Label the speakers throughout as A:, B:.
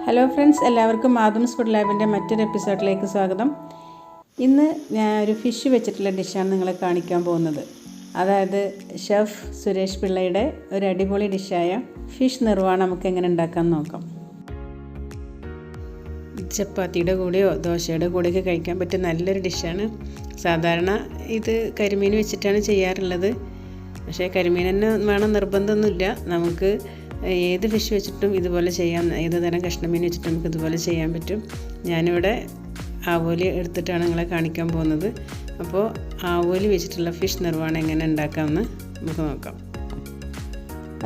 A: Hello friends, എല്ലാവർക്കും ആദംസ്ഫുഡ്ലാബിൻ്റെ മറ്റൊരു എപ്പിസോഡിലേക്ക് സ്വാഗതം. ഇന്ന് ഞാൻ ഒരു ഫിഷ് വെച്ചിട്ടുള്ള ഡിഷാണ് നിങ്ങളെ കാണിക്കാൻ പോകുന്നത്. അതായത് ഷെഫ് സുരേഷ് പിള്ളയുടെ ഒരു അടിപൊളി ഡിഷായ ഫിഷ് നിർവാണ നമുക്ക് എങ്ങനെ ഉണ്ടാക്കാൻ നോക്കാം. ചപ്പാത്തിയുടെ കൂടെയോ ദോശയുടെ കൂടെയൊക്കെ കഴിക്കാൻ പറ്റിയ നല്ലൊരു ഡിഷാണ്. സാധാരണ ഇത് കരിമീൻ വെച്ചിട്ടാണ് ചെയ്യാറുള്ളത്. പക്ഷേ കരിമീൻ തന്നെ വേണം നിർബന്ധമൊന്നുമില്ല. നമുക്ക് ഏത് ഫിഷ് വെച്ചിട്ടും ഇതുപോലെ ചെയ്യാം. ഏത് തരം കഷ്ണമീൻ വെച്ചിട്ടും നമുക്ക് ഇതുപോലെ ചെയ്യാൻ പറ്റും. ഞാനിവിടെ ആവോലി എടുത്തിട്ടാണ് നിങ്ങളെ കാണിക്കാൻ പോകുന്നത്. അപ്പോൾ ആവോലി വെച്ചിട്ടുള്ള ഫിഷ് നിർവാണ എങ്ങനെ ഉണ്ടാക്കാമെന്ന് നമുക്ക് നോക്കാം.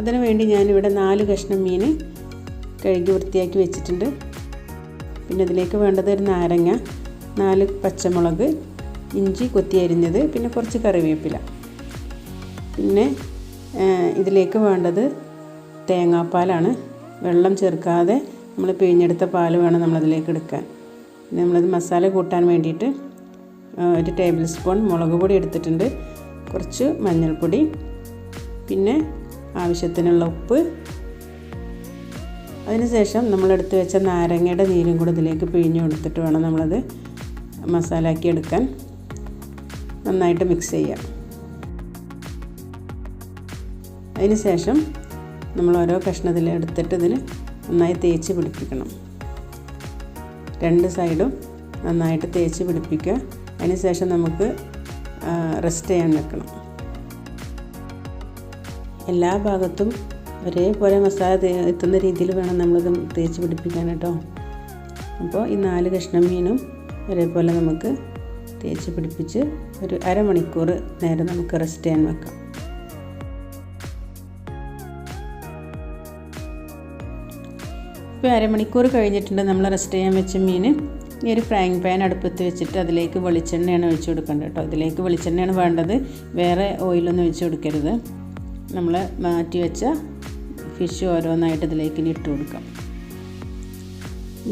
A: അതിനു വേണ്ടി ഞാനിവിടെ 4 കഷ്ണം മീൻ കഴുകി വൃത്തിയാക്കി വെച്ചിട്ടുണ്ട്. പിന്നെ ഇതിലേക്ക് വേണ്ടത് ഒരു നാരങ്ങ, 4 പച്ചമുളക്, ഇഞ്ചി കൊത്തി അരിഞ്ഞത്, പിന്നെ കുറച്ച് കറിവേപ്പില. പിന്നെ ഇതിലേക്ക് വേണ്ടത് തേങ്ങാപ്പാലാണ്. വെള്ളം ചേർക്കാതെ നമ്മൾ പിഴിഞ്ഞെടുത്ത പാൽ വേണം നമ്മളതിലേക്ക് എടുക്കാൻ. നമ്മളത് മസാല കൂട്ടാൻ വേണ്ടിയിട്ട് 1 ടേബിൾ സ്പൂൺ മുളക് പൊടി എടുത്തിട്ടുണ്ട്, കുറച്ച് മഞ്ഞൾപ്പൊടി, പിന്നെ ആവശ്യത്തിനുള്ള ഉപ്പ്. അതിനുശേഷം നമ്മളെടുത്ത് വെച്ച നാരങ്ങയുടെ നീരും കൂടെ ഇതിലേക്ക് പിഴിഞ്ഞ് കൊടുത്തിട്ട് വേണം നമ്മളത് മസാലയാക്കി എടുക്കാൻ. നന്നായിട്ട് മിക്സ് ചെയ്യാം. അതിനുശേഷം നമ്മൾ ഓരോ കഷ്ണത്തിൽ എടുത്തിട്ട് ഇതിൽ നന്നായി തേച്ച് പിടിപ്പിക്കണം. 2 സൈഡും നന്നായിട്ട് തേച്ച് പിടിപ്പിക്കുക. അതിനുശേഷം നമുക്ക് റെസ്റ്റ് ചെയ്യാൻ വെക്കണം. എല്ലാ ഭാഗത്തും ഒരേപോലെ മസാല എത്തുന്ന രീതിയിൽ വേണം നമ്മളിത് തേച്ച് പിടിപ്പിക്കാൻ കേട്ടോ. അപ്പോൾ ഈ 4 കഷ്ണം മീനും ഒരേപോലെ നമുക്ക് തേച്ച് പിടിപ്പിച്ച് ഒരു അരമണിക്കൂർ നേരം നമുക്ക് റെസ്റ്റ് ചെയ്യാൻ വെക്കാം. ഇപ്പോൾ അരമണിക്കൂർ കഴിഞ്ഞിട്ടുണ്ട് നമ്മൾ റെസ്റ്റ് ചെയ്യാൻ വെച്ച മീൻ. ഈ ഒരു ഫ്രൈങ് പാൻ അടുപ്പത്ത് വെച്ചിട്ട് അതിലേക്ക് വെളിച്ചെണ്ണയാണ് ഒഴിച്ച് കൊടുക്കേണ്ടത് കേട്ടോ. ഇതിലേക്ക് വെളിച്ചെണ്ണയാണ് വേണ്ടത്, വേറെ ഓയിലൊന്നും ഒഴിച്ച് കൊടുക്കരുത്. നമ്മൾ മാറ്റി വെച്ച ഫിഷ് ഓരോന്നായിട്ട് ഇതിലേക്ക് ഇനി ഇട്ട് കൊടുക്കാം.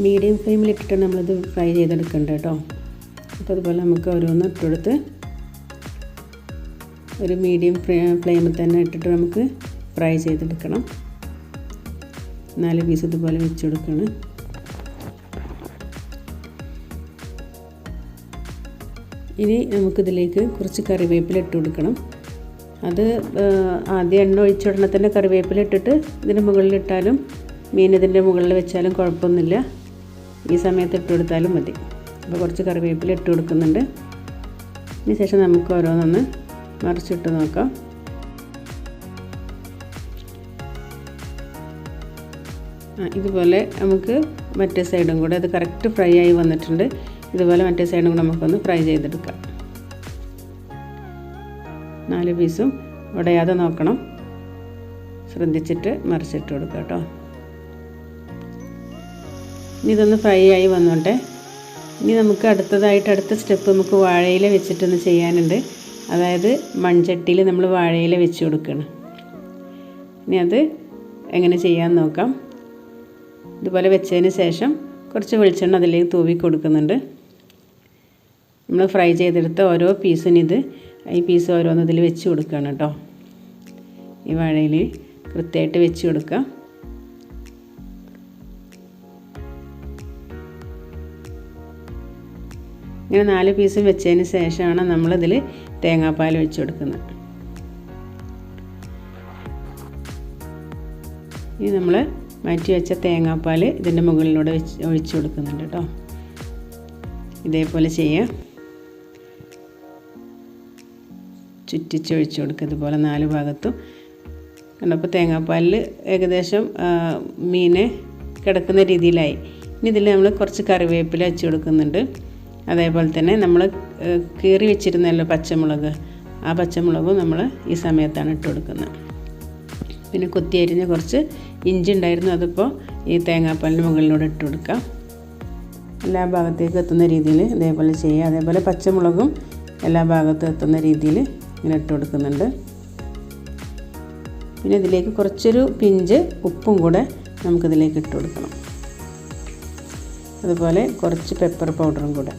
A: മീഡിയം ഫ്ലെയിമിലിട്ടിട്ടാണ് നമ്മളിത് ഫ്രൈ ചെയ്തെടുക്കേണ്ടത് കേട്ടോ. അപ്പോൾ അതുപോലെ നമുക്ക് ഓരോന്ന് ഇട്ടെടുത്ത് ഒരു മീഡിയം ഫ്ലെയിമിൽ തന്നെ ഇട്ടിട്ട് നമുക്ക് ഫ്രൈ ചെയ്തെടുക്കണം. 4 പീസ് ഇതുപോലെ വെച്ച് കൊടുക്കണം. ഇനി നമുക്കിതിലേക്ക് കുറച്ച് കറിവേപ്പില ഇട്ട് കൊടുക്കണം. അത് ആദ്യം എണ്ണ ഒഴിച്ചുടനെ തന്നെ കറിവേപ്പില ഇട്ടിട്ട് ഇതിൻ്റെ മുകളിലിട്ടാലും മീൻ ഇതിൻ്റെ മുകളിൽ വെച്ചാലും കുഴപ്പമൊന്നുമില്ല. ഈ സമയത്ത് ഇട്ട് കൊടുത്താലും മതി. അപ്പോൾ കുറച്ച് കറിവേപ്പില ഇട്ട് കൊടുക്കുന്നുണ്ട്. ഇതിന് ശേഷം നമുക്ക് ഓരോന്നൊന്ന് മറിച്ചിട്ട് നോക്കാം. ഇതുപോലെ നമുക്ക് മറ്റേ സൈഡും കൂടെ അത് കറക്റ്റ് ഫ്രൈ ആയി വന്നിട്ടുണ്ട്. ഇതുപോലെ മറ്റേ സൈഡും കൂടെ നമുക്കൊന്ന് ഫ്രൈ ചെയ്തെടുക്കാം. 4 പീസും ഉടയാതെ നോക്കണം, ശ്രദ്ധിച്ചിട്ട് മറിച്ചിട്ട് കൊടുക്കുക കേട്ടോ. ഇനി ഇതൊന്ന് ഫ്രൈ ആയി വന്നോട്ടെ. ഇനി നമുക്ക് അടുത്ത സ്റ്റെപ്പ് നമുക്ക് വാഴയില വെച്ചിട്ടൊന്ന് ചെയ്യാനുണ്ട്. അതായത് മൺചട്ടിയിൽ നമ്മൾ വാഴയില വെച്ച് കൊടുക്കണം. ഇനി അത് എങ്ങനെ ചെയ്യാൻ നോക്കാം. ഇതുപോലെ വെച്ചതിന് ശേഷം കുറച്ച് വെളിച്ചെണ്ണ അതിലേക്ക് തൂവി കൊടുക്കുന്നുണ്ട്. നമ്മൾ ഫ്രൈ ചെയ്തെടുത്ത ഓരോ പീസിന് ഈ പീസ് ഓരോന്ന് ഇതിൽ വെച്ച് കൊടുക്കുകയാണ് കേട്ടോ. ഈ വാഴയിൽ കൃത്യമായിട്ട് വെച്ച് കൊടുക്കുക. ഇങ്ങനെ 4 പീസും വെച്ചതിന് ശേഷമാണ് നമ്മളിതിൽ തേങ്ങാപ്പാൽ വെച്ച് കൊടുക്കുന്നത്. ഇനി നമ്മൾ മാറ്റി വെച്ച തേങ്ങാപ്പാൽ ഇതിൻ്റെ മുകളിലൂടെ ഒഴിച്ച് കൊടുക്കുന്നുണ്ട് കേട്ടോ. ഇതേപോലെ ചെയ്യുക, ചുറ്റിച്ച് ഒഴിച്ച് കൊടുക്കുക ഇതുപോലെ 4 ഭാഗത്തും. കണ്ടപ്പോൾ തേങ്ങാപ്പാലിൽ ഏകദേശം മീന് കിടക്കുന്ന രീതിയിലായി. ഇനി ഇതിൽ നമ്മൾ കുറച്ച് കറിവേപ്പില വെച്ച് കൊടുക്കുന്നുണ്ട്. അതേപോലെ തന്നെ നമ്മൾ കീറി വെച്ചിരുന്നല്ലോ പച്ചമുളക്, ആ പച്ചമുളകും നമ്മൾ ഈ സമയത്താണ് ഇട്ട് കൊടുക്കുന്നത്. പിന്നെ കൊത്തി അരിഞ്ഞ കുറച്ച് ഇഞ്ചി ഉണ്ടായിരുന്നു, അതിപ്പോൾ ഈ തേങ്ങാപ്പാലിൻ്റെ മുകളിലൂടെ ഇട്ട് കൊടുക്കാം. എല്ലാ ഭാഗത്തേക്കും എത്തുന്ന രീതിയിൽ ഇതേപോലെ ചെയ്യുക. അതേപോലെ പച്ചമുളകും എല്ലാ ഭാഗത്തും എത്തുന്ന രീതിയിൽ ഇങ്ങനെ ഇട്ട് കൊടുക്കുന്നുണ്ട്. പിന്നെ ഇതിലേക്ക് കുറച്ചൊരു പിഞ്ച് ഉപ്പും കൂടെ നമുക്കിതിലേക്ക് ഇട്ട് കൊടുക്കണം. അതുപോലെ കുറച്ച് പെപ്പർ പൗഡറും കൂടെ.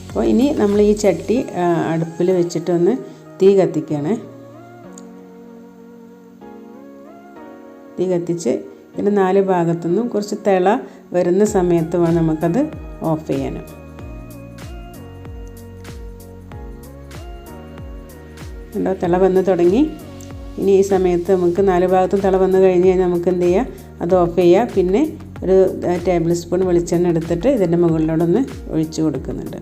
A: അപ്പോൾ ഇനി നമ്മൾ ഈ ചട്ടി അടുപ്പിൽ വെച്ചിട്ടൊന്ന് തീ കത്തിക്കുകയാണ്. തീ കത്തിച്ച് പിന്നെ 4 ഭാഗത്തുനിന്നും കുറച്ച് തിള വരുന്ന സമയത്ത് വേണം നമുക്കത് ഓഫ് ചെയ്യാനും. കണ്ടോ, തിള വന്ന് തുടങ്ങി. ഇനി ഈ സമയത്ത് നമുക്ക് 4 ഭാഗത്തും തിള വന്ന് കഴിഞ്ഞ് കഴിഞ്ഞാൽ നമുക്ക് എന്ത് ചെയ്യാം, അത് ഓഫ് ചെയ്യുക. പിന്നെ ഒരു ടേബിൾ സ്പൂൺ വെളിച്ചെണ്ണ എടുത്തിട്ട് ഇതിൻ്റെ മുകളിലോടൊന്ന് ഒഴിച്ച് കൊടുക്കുന്നുണ്ട്.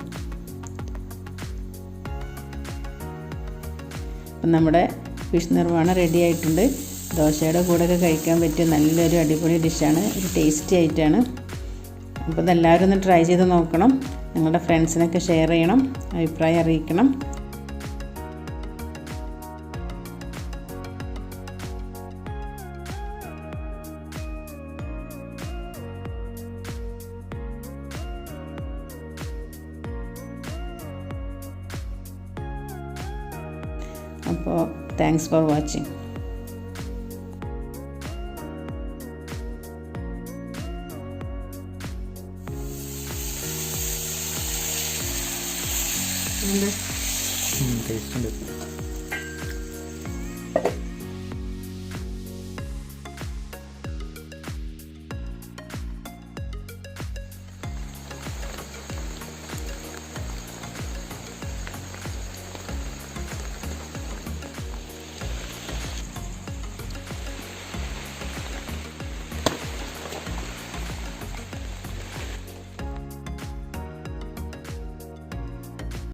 A: അപ്പം നമ്മുടെ ഫിഷ് നിർവാണ റെഡി ആയിട്ടുണ്ട്. ദോശയുടെ കൂടെയൊക്കെ കഴിക്കാൻ പറ്റിയ നല്ലൊരു അടിപൊളി ഡിഷാണ്, ഒരു ടേസ്റ്റി ആയിട്ടാണ്. അപ്പോൾ ഇതെല്ലാവരും ഒന്ന് ട്രൈ ചെയ്ത് നോക്കണം. നിങ്ങളുടെ ഫ്രണ്ട്സിനൊക്കെ ഷെയർ ചെയ്യണം, അഭിപ്രായം അറിയിക്കണം. അപ്പോൾ താങ്ക്സ് ഫോർ വാച്ചിങ്.
B: ടേസ്റ്റ് ഉണ്ട്.